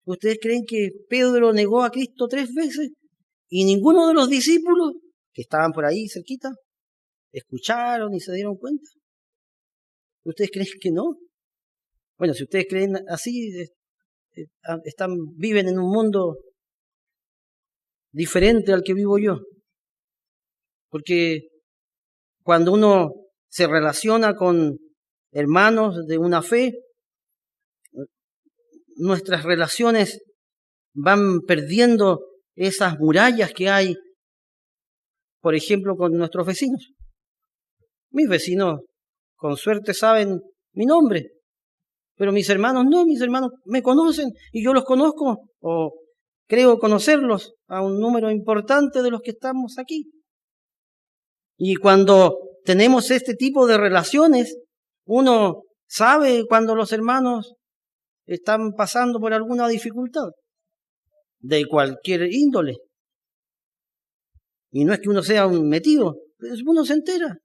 ¿Ustedes creen que Pedro negó a Cristo 3 veces y ninguno de los discípulos que estaban por ahí cerquita escucharon y se dieron cuenta? ¿Ustedes creen que no? Bueno, si ustedes creen así, viven en un mundo diferente al que vivo yo. Porque cuando uno se relaciona con hermanos de una fe, nuestras relaciones van perdiendo esas murallas que hay, por ejemplo, con nuestros vecinos. Mis vecinos, con suerte, saben mi nombre, pero mis hermanos no, mis hermanos me conocen y yo los conozco, o creo conocerlos a un número importante de los que estamos aquí. Y cuando tenemos este tipo de relaciones, uno sabe cuando los hermanos están pasando por alguna dificultad, de cualquier índole. Y no es que uno sea un metido, uno se entera.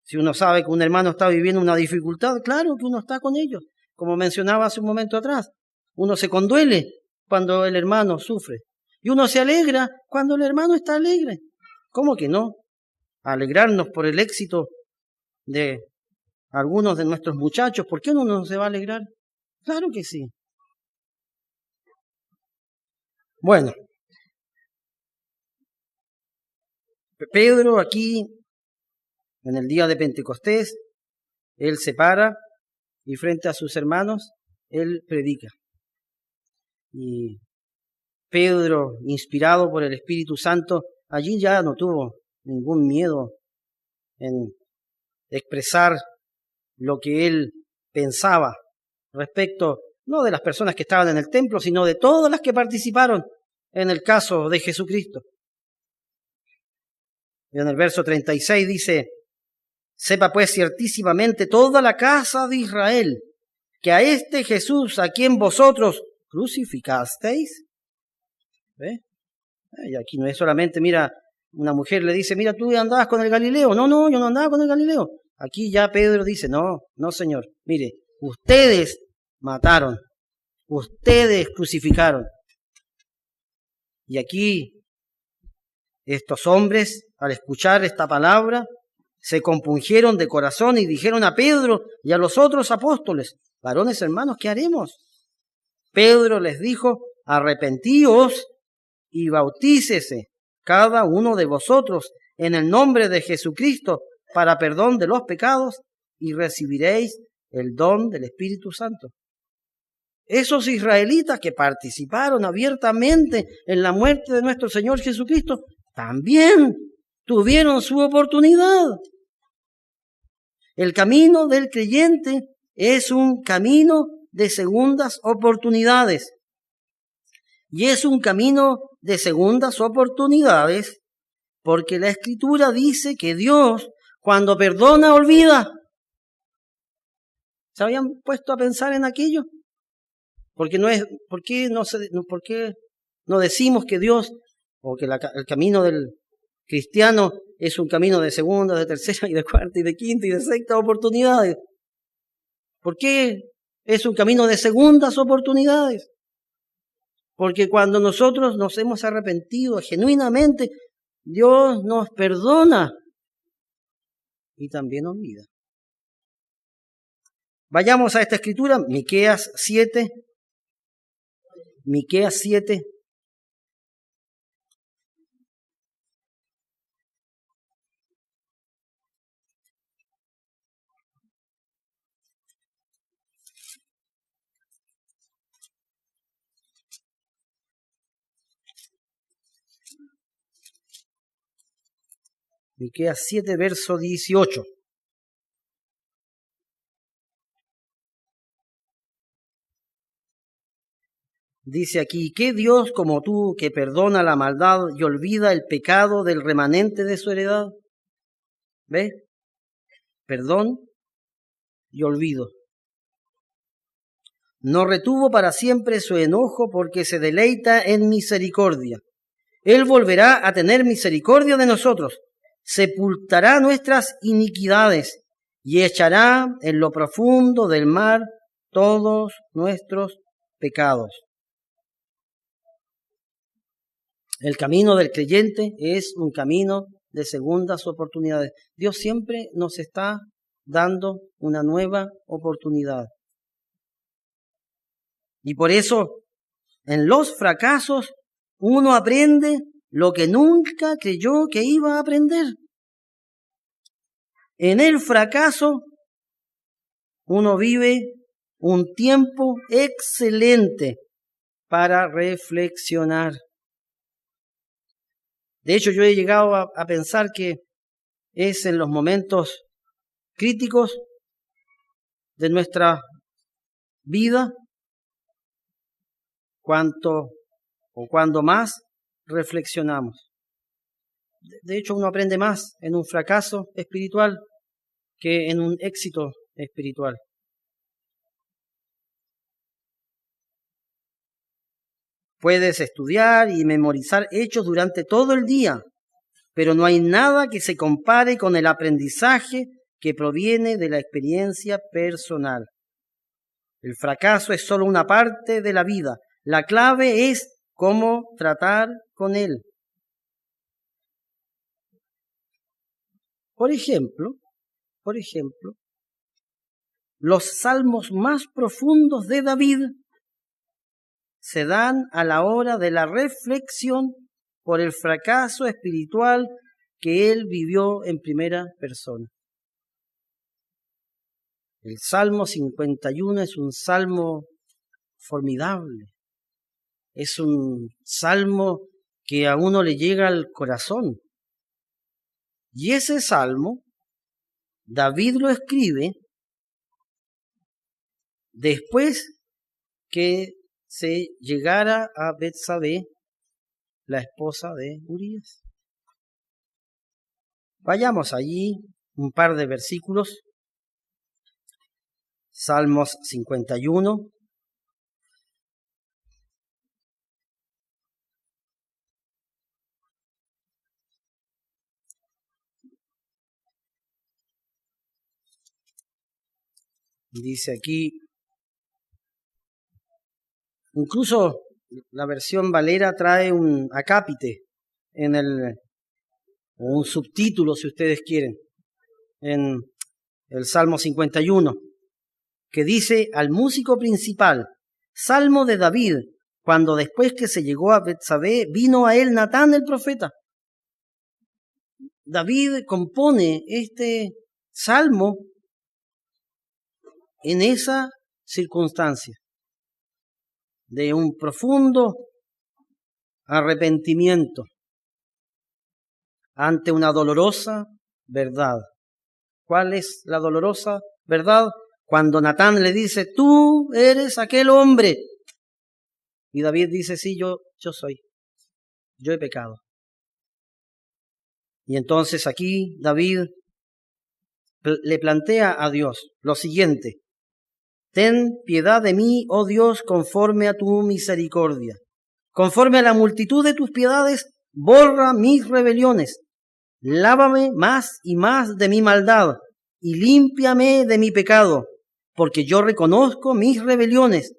Si uno sabe que un hermano está viviendo una dificultad, claro que uno está con ellos. Como mencionaba hace un momento atrás, uno se conduele cuando el hermano sufre. Y uno se alegra cuando el hermano está alegre. ¿Cómo que no? Alegrarnos por el éxito de algunos de nuestros muchachos. ¿Por qué uno no se va a alegrar? Claro que sí. Bueno, Pedro aquí, en el día de Pentecostés, él se para y frente a sus hermanos, él predica. Y Pedro, inspirado por el Espíritu Santo, allí ya no tuvo ningún miedo en expresar lo que él pensaba respecto, no de las personas que estaban en el templo, sino de todas las que participaron en el caso de Jesucristo. Y en el verso 36 dice, sepa pues ciertísimamente toda la casa de Israel, que a este Jesús, a quien vosotros crucificasteis, ¿ve? Y aquí no es solamente, mira, una mujer le dice, mira, tú andabas con el Galileo. No, yo no andaba con el Galileo. Aquí ya Pedro dice, no, señor, mire, ustedes mataron, ustedes crucificaron. Y aquí estos hombres, al escuchar esta palabra, se compungieron de corazón y dijeron a Pedro y a los otros apóstoles, varones hermanos, ¿qué haremos? Pedro les dijo, arrepentíos y bautícese cada uno de vosotros en el nombre de Jesucristo para perdón de los pecados y recibiréis el don del Espíritu Santo. Esos israelitas que participaron abiertamente en la muerte de nuestro Señor Jesucristo también tuvieron su oportunidad. El camino del creyente es un camino de segundas oportunidades. Y es un camino de segundas oportunidades porque la Escritura dice que Dios, cuando perdona, olvida. ¿Se habían puesto a pensar en aquello? ¿Por qué no decimos que Dios, o que el camino del cristiano es un camino de segunda, de tercera y de cuarta y de quinta y de sexta oportunidades? ¿Por qué es un camino de segundas oportunidades? Porque cuando nosotros nos hemos arrepentido genuinamente, Dios nos perdona y también olvida. Vayamos a esta escritura, Miqueas 7. Miqueas 7. Miqueas 7, verso 18. Dice aquí, ¿qué Dios como tú que perdona la maldad y olvida el pecado del remanente de su heredad? ¿Ve? Perdón y olvido. No retuvo para siempre su enojo porque se deleita en misericordia. Él volverá a tener misericordia de nosotros, sepultará nuestras iniquidades y echará en lo profundo del mar todos nuestros pecados. El camino del creyente es un camino de segundas oportunidades. Dios siempre nos está dando una nueva oportunidad. Y por eso, en los fracasos, uno aprende lo que nunca creyó que iba a aprender. En el fracaso, uno vive un tiempo excelente para reflexionar. De hecho, yo he llegado a pensar que es en los momentos críticos de nuestra vida cuando más reflexionamos. De hecho, uno aprende más en un fracaso espiritual que en un éxito espiritual. Puedes estudiar y memorizar hechos durante todo el día, pero no hay nada que se compare con el aprendizaje que proviene de la experiencia personal. El fracaso es solo una parte de la vida. La clave es cómo tratar con él. Por ejemplo, los salmos más profundos de David se dan a la hora de la reflexión por el fracaso espiritual que él vivió en primera persona. El Salmo 51 es un salmo formidable. Es un salmo que a uno le llega al corazón. Y ese salmo, David lo escribe después que se llegara a Betsabé, la esposa de Urías. Vayamos allí un par de versículos. Salmos 51. Dice aquí, incluso la versión Valera trae un acápite o un subtítulo, si ustedes quieren, en el Salmo 51, que dice: al músico principal, Salmo de David, cuando después que se llegó a Betsabé, vino a él Natán el profeta. David compone este salmo en esa circunstancia de un profundo arrepentimiento ante una dolorosa verdad. ¿Cuál es la dolorosa verdad? Cuando Natán le dice: tú eres aquel hombre. Y David dice: sí, yo soy. Yo he pecado. Y entonces aquí David le plantea a Dios lo siguiente: ten piedad de mí, oh Dios, conforme a tu misericordia. Conforme a la multitud de tus piedades, borra mis rebeliones. Lávame más y más de mi maldad y límpiame de mi pecado, porque yo reconozco mis rebeliones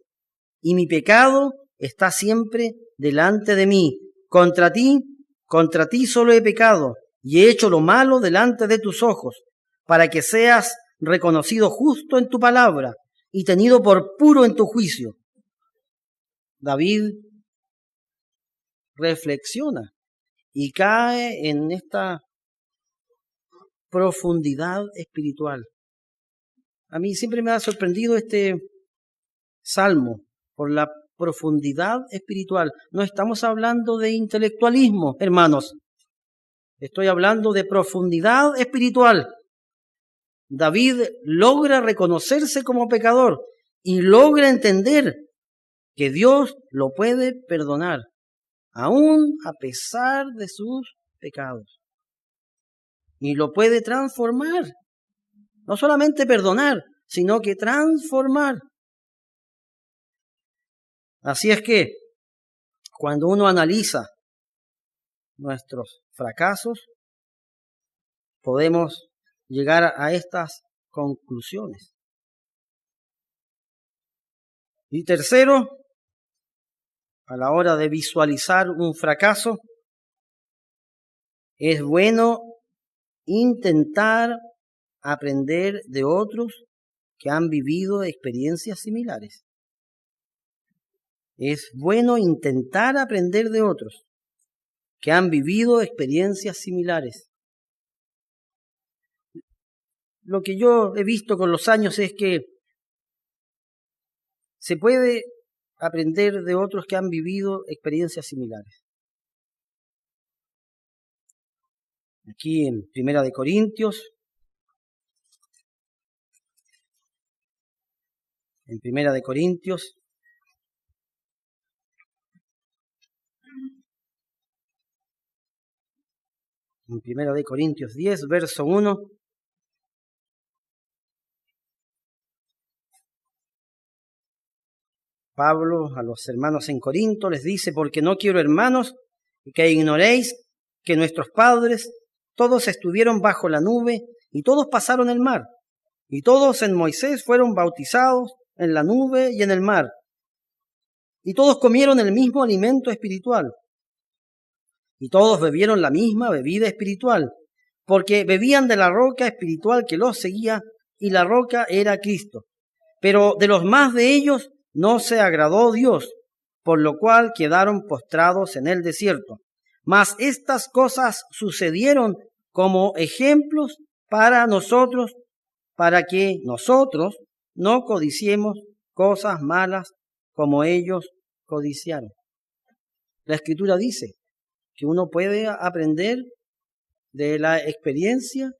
y mi pecado está siempre delante de mí. Contra ti solo he pecado y he hecho lo malo delante de tus ojos, para que seas reconocido justo en tu palabra y tenido por puro en tu juicio. David reflexiona y cae en esta profundidad espiritual. A mí siempre me ha sorprendido este salmo por la profundidad espiritual. No estamos hablando de intelectualismo, hermanos. Estoy hablando de profundidad espiritual. David logra reconocerse como pecador y logra entender que Dios lo puede perdonar, aún a pesar de sus pecados. Y lo puede transformar. No solamente perdonar, sino que transformar. Así es que, cuando uno analiza nuestros fracasos, podemos llegar a estas conclusiones. Y tercero, a la hora de visualizar un fracaso, es bueno intentar aprender de otros que han vivido experiencias similares. Es bueno intentar aprender de otros que han vivido experiencias similares. Lo que yo he visto con los años es que se puede aprender de otros que han vivido experiencias similares. Aquí en Primera de Corintios, en Primera de Corintios, en Primera de Corintios 10, verso 1, Pablo a los hermanos en Corinto les dice: porque no quiero, hermanos, que ignoréis que nuestros padres todos estuvieron bajo la nube y todos pasaron el mar, y todos en Moisés fueron bautizados en la nube y en el mar, y todos comieron el mismo alimento espiritual, y todos bebieron la misma bebida espiritual, porque bebían de la roca espiritual que los seguía, y la roca era Cristo. Pero de los más de ellos no se agradó Dios, por lo cual quedaron postrados en el desierto. Mas estas cosas sucedieron como ejemplos para nosotros, para que nosotros no codiciemos cosas malas como ellos codiciaron. La Escritura dice que uno puede aprender de la experiencia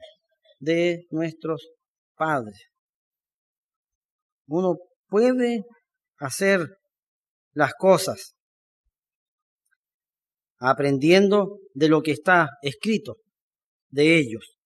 de nuestros padres. Uno puede hacer las cosas aprendiendo de lo que está escrito de ellos.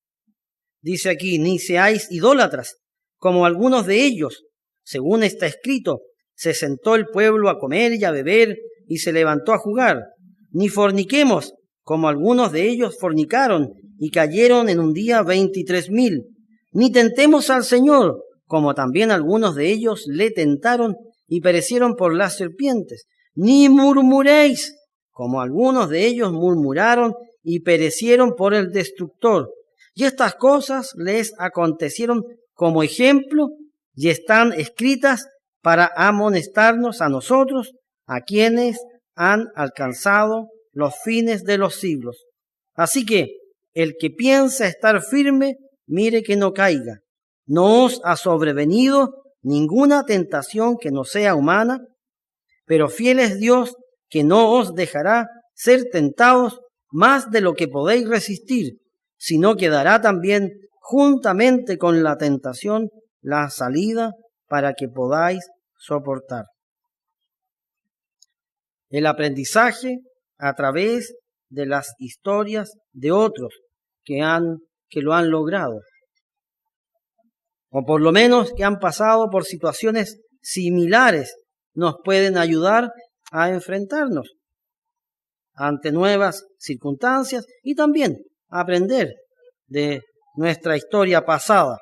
dice aquí, ni seáis idólatras, como algunos de ellos. Según está escrito, se sentó el pueblo a comer y a beber, y se levantó a jugar. Ni forniquemos, como algunos de ellos fornicaron, y cayeron en un día 23,000. Ni tentemos al Señor, como también algunos de ellos le tentaron, y perecieron por las serpientes. Ni murmuréis, como algunos de ellos murmuraron, y perecieron por el destructor. Y estas cosas les acontecieron como ejemplo, y están escritas para amonestarnos a nosotros, a quienes han alcanzado los fines de los siglos. Así que el que piensa estar firme, mire que no caiga. No os ha sobrevenido ninguna tentación que no sea humana, pero fiel es Dios, que no os dejará ser tentados más de lo que podéis resistir, sino que dará también juntamente con la tentación la salida para que podáis soportar. El aprendizaje a través de las historias de otros que lo han logrado, o por lo menos que han pasado por situaciones similares, nos pueden ayudar a enfrentarnos ante nuevas circunstancias y también aprender de nuestra historia pasada.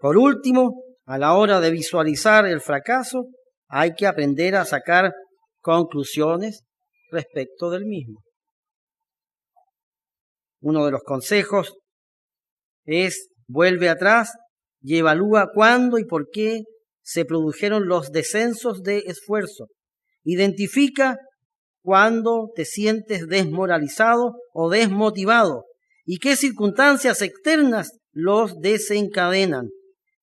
Por último, a la hora de visualizar el fracaso, hay que aprender a sacar conclusiones respecto del mismo. Uno de los consejos es: vuelve atrás y evalúa cuándo y por qué se produjeron los descensos de esfuerzo. Identifica cuándo te sientes desmoralizado o desmotivado y qué circunstancias externas los desencadenan.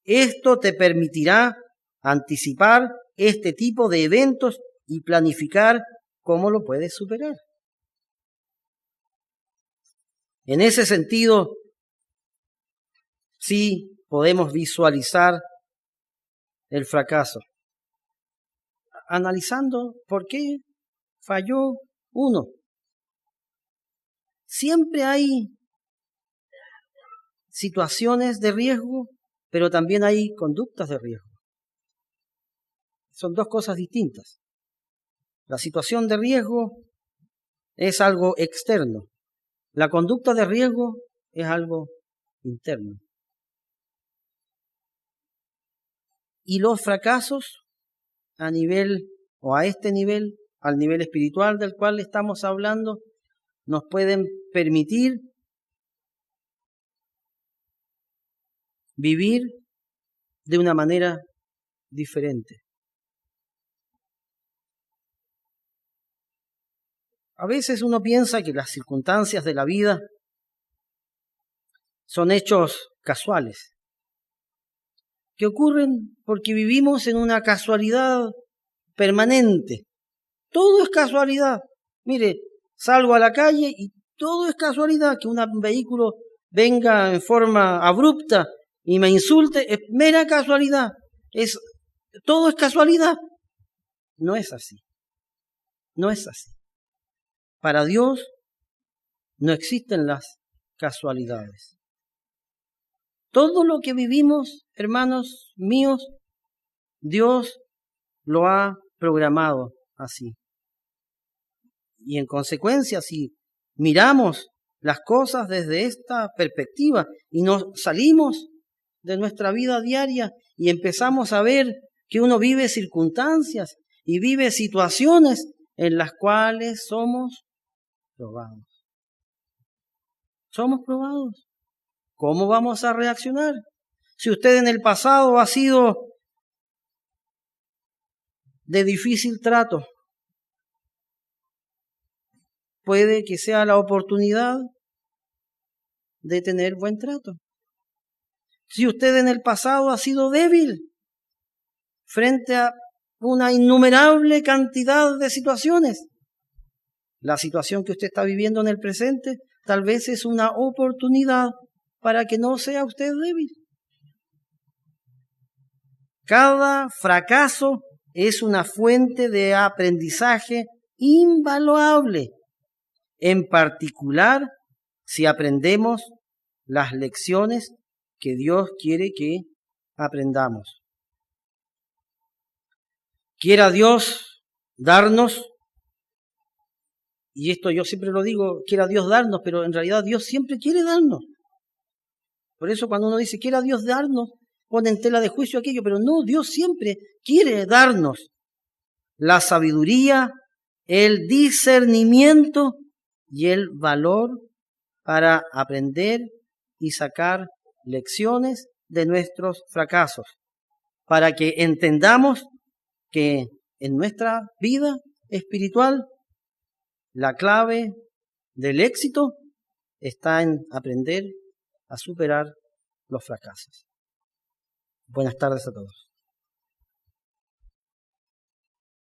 Esto te permitirá anticipar este tipo de eventos y planificar cómo lo puedes superar. En ese sentido, sí podemos visualizar el fracaso, analizando por qué falló uno. Siempre hay situaciones de riesgo, pero también hay conductas de riesgo. Son dos cosas distintas. La situación de riesgo es algo externo. La conducta de riesgo es algo interno. Y los fracasos a nivel o a este nivel, al nivel espiritual del cual estamos hablando, nos pueden permitir vivir de una manera diferente. A veces uno piensa que las circunstancias de la vida son hechos casuales, que ocurren porque vivimos en una casualidad permanente. Todo es casualidad. Mire, salgo a la calle y todo es casualidad. Que un vehículo venga en forma abrupta y me insulte, es mera casualidad. Todo es casualidad. No es así. No es así. Para Dios no existen las casualidades. Todo lo que vivimos, hermanos míos, Dios lo ha programado así. Y en consecuencia, si miramos las cosas desde esta perspectiva y nos salimos de nuestra vida diaria y empezamos a ver que uno vive circunstancias y vive situaciones en las cuales somos probados. Somos probados. ¿Cómo vamos a reaccionar? Si usted en el pasado ha sido de difícil trato, puede que sea la oportunidad de tener buen trato. Si usted en el pasado ha sido débil frente a una innumerable cantidad de situaciones, la situación que usted está viviendo en el presente tal vez es una oportunidad para que no sea usted débil. Cada fracaso es una fuente de aprendizaje invaluable, en particular si aprendemos las lecciones que Dios quiere que aprendamos. Quiera Dios darnos, y esto yo siempre lo digo, quiera Dios darnos, pero en realidad Dios siempre quiere darnos. Por eso cuando uno dice, quiera Dios darnos, pone en tela de juicio aquello, pero no, Dios siempre quiere darnos la sabiduría, el discernimiento y el valor para aprender y sacar lecciones de nuestros fracasos, para que entendamos que en nuestra vida espiritual la clave del éxito está en aprender a superar los fracasos. Buenas tardes a todos.